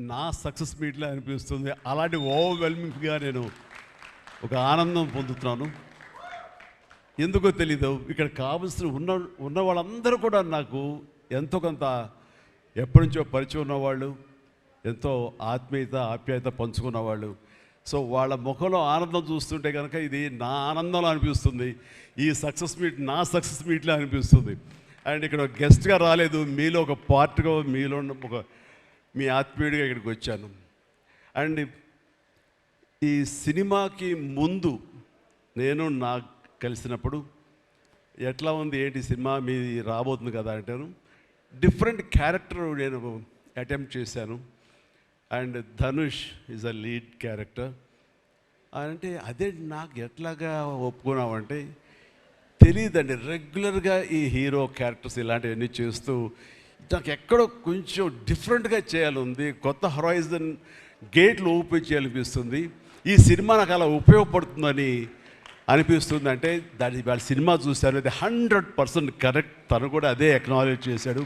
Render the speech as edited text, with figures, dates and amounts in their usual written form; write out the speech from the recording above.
నా సక్సెస్ మీట్లా అనిపిస్తుంది. అలాంటి ఓవర్వెల్మింగ్గా నేను ఒక ఆనందం పొందుతున్నాను. ఎందుకో తెలీదు, ఇక్కడ కావలసిన ఉన్న వాళ్ళందరూ కూడా నాకు ఎంతో కొంత ఎప్పటి నుంచో పరిచయం ఉన్నవాళ్ళు, ఎంతో ఆత్మీయత ఆప్యాయత పంచుకున్నవాళ్ళు. సో వాళ్ళ ముఖంలో ఆనందం చూస్తుంటే కనుక ఇది నా ఆనందంలో అనిపిస్తుంది. ఈ సక్సెస్ మీట్ నా సక్సెస్ మీట్లా అనిపిస్తుంది. అండ్ ఇక్కడ గెస్ట్గా రాలేదు, మీలో ఒక పార్ట్గా, మీలో ఒక మీ ఆత్మీయుడిగా ఇక్కడికి వచ్చాను. అండ్ ఈ సినిమాకి ముందు నేను నాకు కలిసినప్పుడు ఎట్లా ఉంది ఏంటి సినిమా మీ రాబోతుంది కదా అంటాను. డిఫరెంట్ క్యారెక్టర్ నేను అటెంప్ట్ చేశాను. And Dhanush is a lead character. అంటే అదే నాకు ఎట్లాగా ఒప్పుకున్నామంటే తెలియదండి. రెగ్యులర్గా ఈ హీరో క్యారెక్టర్స్ ఇలాంటివన్నీ చేస్తూ నాకు ఎక్కడో కొంచెం డిఫరెంట్గా చేయాలి, కొత్త హొరైజన్ గేట్లు ఓపెన్ చేయాలనిపిస్తుంది. ఈ సినిమా నాకు అలా ఉపయోగపడుతుందని అనిపిస్తుంది. అంటే దాని వాళ్ళ సినిమా చూశాను, అది 100% కరెక్ట్. తను కూడా అదే అక్నాలెడ్జ్ చేశాడు.